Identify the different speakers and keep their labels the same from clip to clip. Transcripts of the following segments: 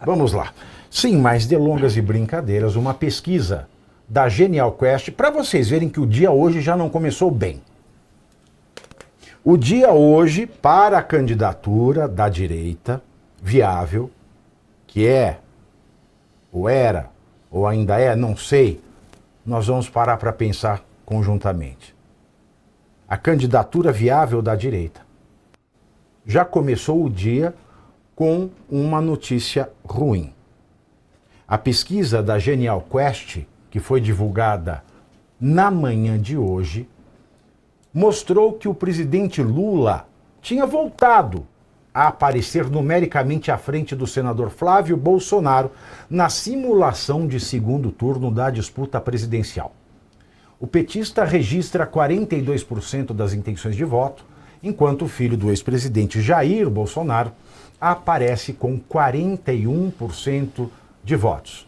Speaker 1: Vamos lá. Sem mais delongas e brincadeiras, uma pesquisa da Genial Quest, para vocês verem que o dia hoje já não começou bem. O dia hoje, para a candidatura da direita viável, que é, ou era, ou ainda é, não sei, nós vamos parar para pensar conjuntamente. A candidatura viável da direita já começou o dia com uma notícia ruim. A pesquisa da Genial Quest, que foi divulgada na manhã de hoje, mostrou que o presidente Lula tinha voltado a aparecer numericamente à frente do senador Flávio Bolsonaro na simulação de segundo turno da disputa presidencial. O petista registra 42% das intenções de voto, enquanto o filho do ex-presidente Jair Bolsonaro aparece com 41% de votos.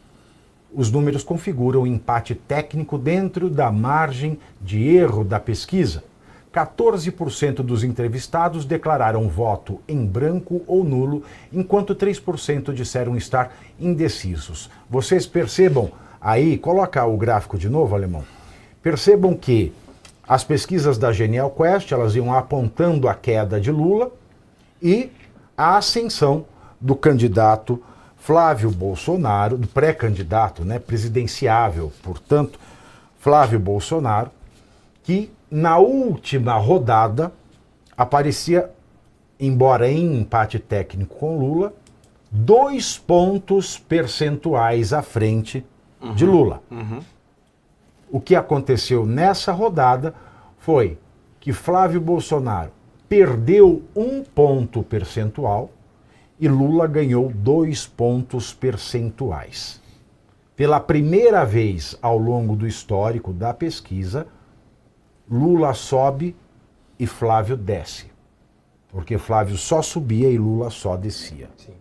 Speaker 1: Os números configuram um empate técnico dentro da margem de erro da pesquisa. 14% dos entrevistados declararam voto em branco ou nulo, enquanto 3% disseram estar indecisos. Vocês percebam aí, coloca o gráfico de novo, Alemão. Percebam que as pesquisas da Genial Quest, elas iam apontando a queda de Lula e a ascensão do candidato Flávio Bolsonaro, do pré-candidato, presidenciável, portanto, Flávio Bolsonaro, que na última rodada aparecia, embora em empate técnico com Lula, 2 pontos percentuais à frente de Lula. O que aconteceu nessa rodada foi que Flávio Bolsonaro perdeu 1 ponto percentual e Lula ganhou 2 pontos percentuais. Pela primeira vez ao longo do histórico da pesquisa, Lula sobe e Flávio desce. Porque Flávio só subia e Lula só descia. Sim.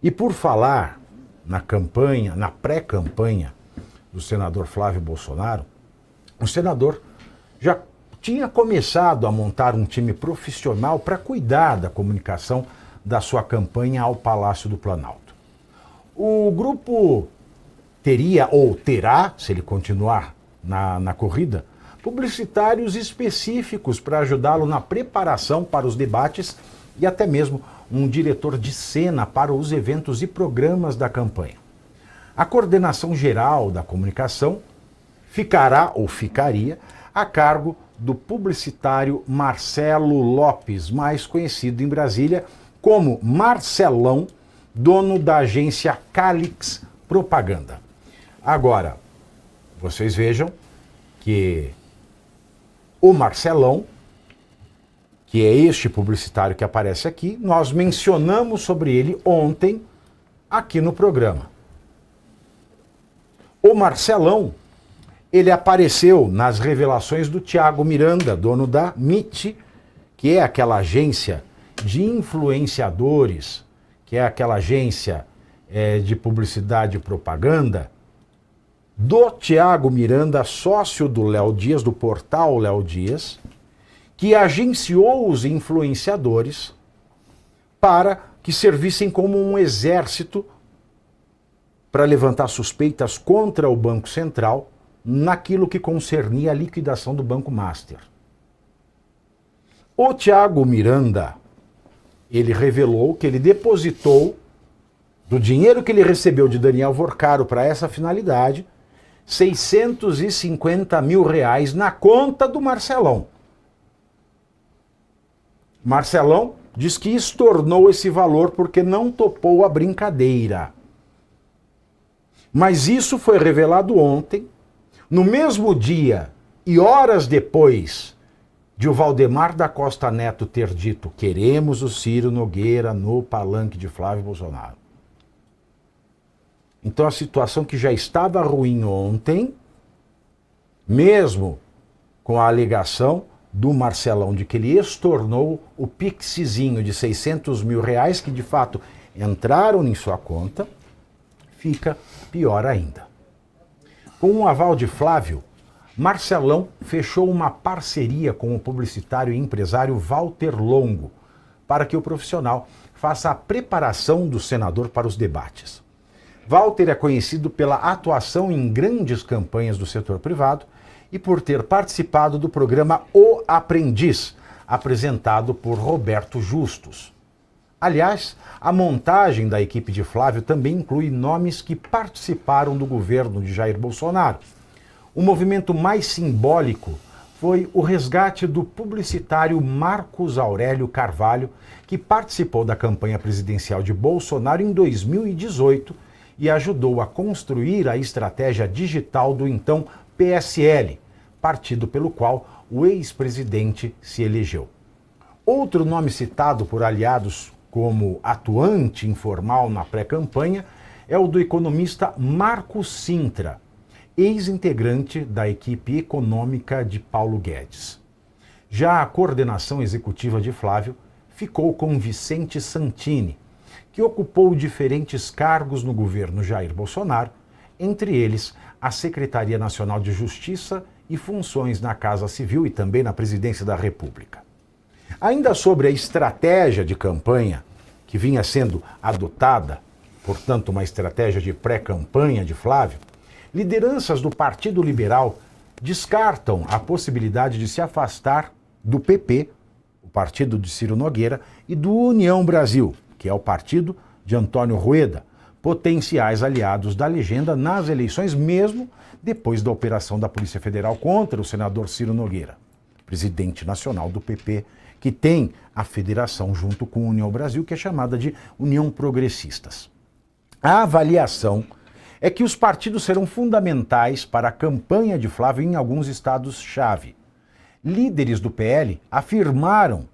Speaker 1: E por falar na campanha, na pré-campanha do senador Flávio Bolsonaro, o senador já tinha começado a montar um time profissional para cuidar da comunicação da sua campanha ao Palácio do Planalto. O grupo teria, ou terá, se ele continuar na corrida, publicitários específicos para ajudá-lo na preparação para os debates e até mesmo um diretor de cena para os eventos e programas da campanha. A coordenação geral da comunicação ficará ou ficaria a cargo do publicitário Marcelo Lopes, mais conhecido em Brasília como Marcelão, dono da agência Calix Propaganda. Agora, vocês vejam que o Marcelão, que é este publicitário que aparece aqui, nós mencionamos sobre ele ontem aqui no programa. O Marcelão, ele apareceu nas revelações do Thiago Miranda, dono da MIT, que é aquela agência de influenciadores, que é aquela agência de publicidade e propaganda, do Thiago Miranda, sócio do Léo Dias, do portal Léo Dias, que agenciou os influenciadores para que servissem como um exército para levantar suspeitas contra o Banco Central naquilo que concernia a liquidação do Banco Master. O Thiago Miranda, ele revelou que ele depositou do dinheiro que ele recebeu de Daniel Vorcaro para essa finalidade, R$650 mil na conta do Marcelão. Marcelão diz que estornou esse valor porque não topou a brincadeira. Mas isso foi revelado ontem, no mesmo dia e horas depois de o Valdemar da Costa Neto ter dito: queremos o Ciro Nogueira no palanque de Flávio Bolsonaro. Então a situação que já estava ruim ontem, mesmo com a alegação do Marcelão de que ele estornou o pixizinho de R$600 mil, que de fato entraram em sua conta, fica pior ainda. Com o aval de Flávio, Marcelão fechou uma parceria com o publicitário e empresário Walter Longo para que o profissional faça a preparação do senador para os debates. Walter é conhecido pela atuação em grandes campanhas do setor privado e por ter participado do programa O Aprendiz, apresentado por Roberto Justus. Aliás, a montagem da equipe de Flávio também inclui nomes que participaram do governo de Jair Bolsonaro. O movimento mais simbólico foi o resgate do publicitário Marcos Aurélio Carvalho, que participou da campanha presidencial de Bolsonaro em 2018 e ajudou a construir a estratégia digital do então PSL, partido pelo qual o ex-presidente se elegeu. Outro nome citado por aliados como atuante informal na pré-campanha é o do economista Marco Sintra, ex-integrante da equipe econômica de Paulo Guedes. Já a coordenação executiva de Flávio ficou com Vicente Santini, que ocupou diferentes cargos no governo Jair Bolsonaro, entre eles a Secretaria Nacional de Justiça e funções na Casa Civil e também na Presidência da República. Ainda sobre a estratégia de campanha que vinha sendo adotada, portanto uma estratégia de pré-campanha de Flávio, lideranças do Partido Liberal descartam a possibilidade de se afastar do PP, o partido de Ciro Nogueira, e do União Brasil, que é o partido de Antônio Rueda, potenciais aliados da legenda nas eleições, mesmo depois da operação da Polícia Federal contra o senador Ciro Nogueira, presidente nacional do PP, que tem a federação junto com a União Brasil, que é chamada de União Progressistas. A avaliação é que os partidos serão fundamentais para a campanha de Flávio em alguns estados-chave. Líderes do PL afirmaram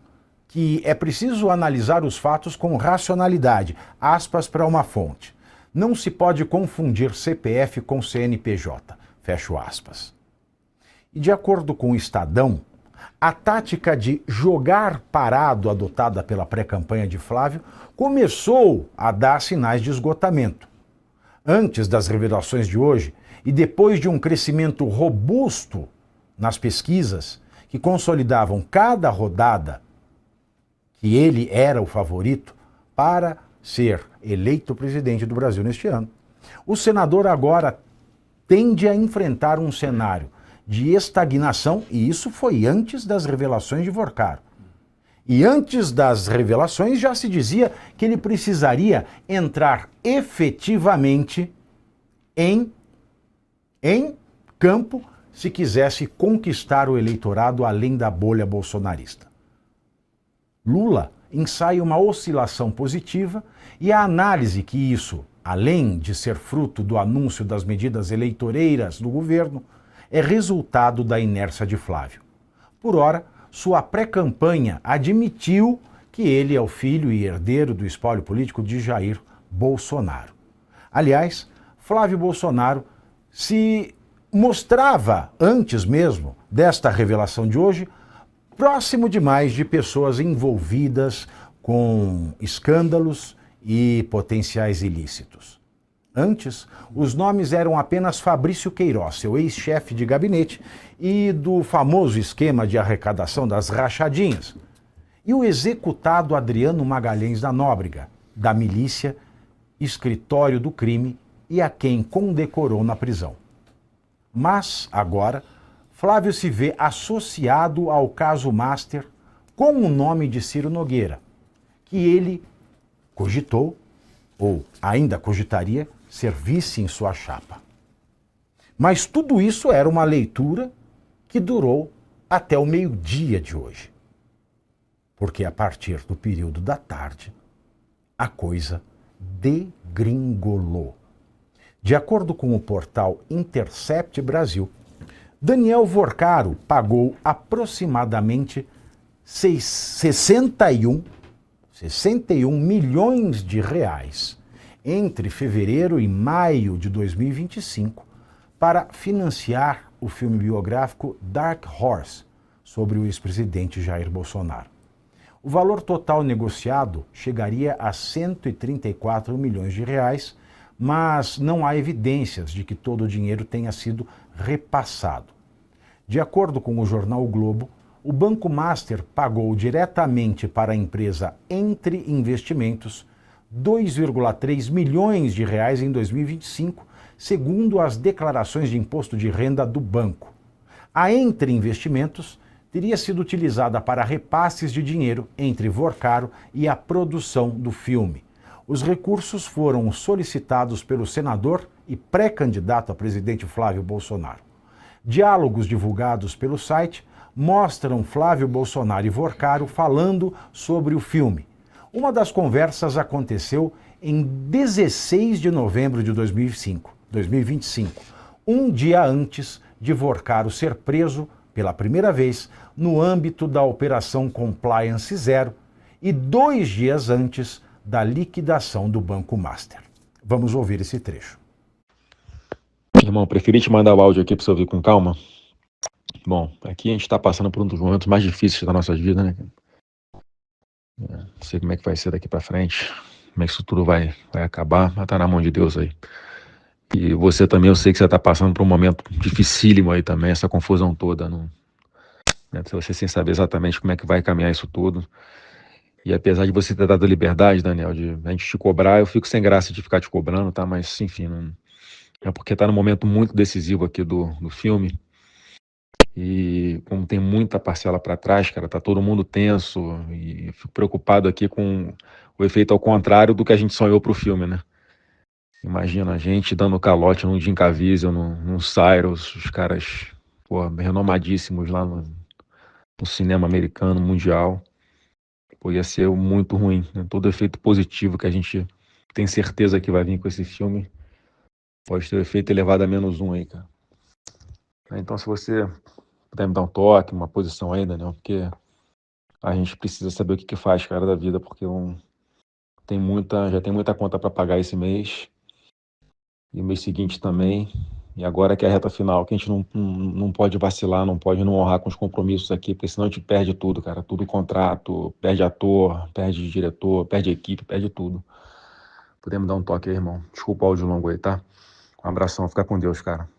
Speaker 1: que é preciso analisar os fatos com racionalidade, aspas para uma fonte. Não se pode confundir CPF com CNPJ, fecho aspas. E de acordo com o Estadão, a tática de jogar parado adotada pela pré-campanha de Flávio começou a dar sinais de esgotamento. Antes das revelações de hoje e depois de um crescimento robusto nas pesquisas que consolidavam cada rodada que ele era o favorito para ser eleito presidente do Brasil neste ano, o senador agora tende a enfrentar um cenário de estagnação, e isso foi antes das revelações de Vorcaro. E antes das revelações já se dizia que ele precisaria entrar efetivamente em campo se quisesse conquistar o eleitorado além da bolha bolsonarista. Lula ensaia uma oscilação positiva e a análise que isso, além de ser fruto do anúncio das medidas eleitoreiras do governo, é resultado da inércia de Flávio. Por ora, sua pré-campanha admitiu que ele é o filho e herdeiro do espólio político de Jair Bolsonaro. Aliás, Flávio Bolsonaro se mostrava, antes mesmo desta revelação de hoje, próximo demais de pessoas envolvidas com escândalos e potenciais ilícitos. Antes, os nomes eram apenas Fabrício Queiroz, seu ex-chefe de gabinete, e do famoso esquema de arrecadação das rachadinhas, e o executado Adriano Magalhães da Nóbrega, da milícia Escritório do Crime, e a quem condecorou na prisão. Mas, agora, Flávio se vê associado ao caso Master com o nome de Ciro Nogueira, que ele cogitou, ou ainda cogitaria, ser vice em sua chapa. Mas tudo isso era uma leitura que durou até o meio-dia de hoje. Porque a partir do período da tarde, a coisa degringolou. De acordo com o portal Intercept Brasil, Daniel Vorcaro pagou aproximadamente 61 milhões de reais entre fevereiro e maio de 2025 para financiar o filme biográfico Dark Horse sobre o ex-presidente Jair Bolsonaro. O valor total negociado chegaria a 134 milhões de reais, mas não há evidências de que todo o dinheiro tenha sido repassado. De acordo com o jornal o Globo, o Banco Master pagou diretamente para a empresa Entre Investimentos 2,3 milhões de reais em 2025, segundo as declarações de imposto de renda do banco. A Entre Investimentos teria sido utilizada para repasses de dinheiro entre Vorcaro e a produção do filme. Os recursos foram solicitados pelo senador e pré-candidato a presidente Flávio Bolsonaro. Diálogos divulgados pelo site mostram Flávio Bolsonaro e Vorcaro falando sobre o filme. Uma das conversas aconteceu em 16 de novembro de 2025, um dia antes de Vorcaro ser preso pela primeira vez no âmbito da Operação Compliance Zero e 2 dias antes da liquidação do Banco Master. Vamos ouvir esse trecho.
Speaker 2: Irmão, preferi te mandar o áudio aqui para você ouvir com calma. Bom, aqui a gente está passando por um dos momentos mais difíceis da nossa vida, né? Não sei como é que vai ser daqui para frente, como é que isso tudo vai acabar, mas tá na mão de Deus aí. E você também, eu sei que você está passando por um momento dificílimo aí também, essa confusão toda, né? Você sem saber exatamente como é que vai caminhar isso tudo. E apesar de você ter dado a liberdade, Daniel, de a gente te cobrar, eu fico sem graça de ficar te cobrando, tá? Mas, enfim, não... é porque tá num momento muito decisivo aqui do filme. E como tem muita parcela para trás, cara, tá todo mundo tenso. E eu fico preocupado aqui com o efeito ao contrário do que a gente sonhou pro filme, né? Imagina a gente dando calote num Jim Caviezel, num Cyrus, os caras, pô, renomadíssimos lá no cinema americano, mundial. Pô, ia ser muito ruim, né? Todo efeito positivo que a gente tem certeza que vai vir com esse filme pode ter o efeito elevado a -1 aí, cara. Então, se você puder me dar um toque, uma posição aí, Daniel, porque a gente precisa saber o que faz, cara, da vida, porque já tem muita conta para pagar esse mês, e o mês seguinte também, e agora que é a reta final, que a gente não pode vacilar, não pode não honrar com os compromissos aqui, porque senão a gente perde tudo, cara, tudo contrato, perde ator, perde diretor, perde equipe, perde tudo. Podemos dar um toque aí, irmão? Desculpa o áudio longo aí, tá? Um abração, fica com Deus, cara.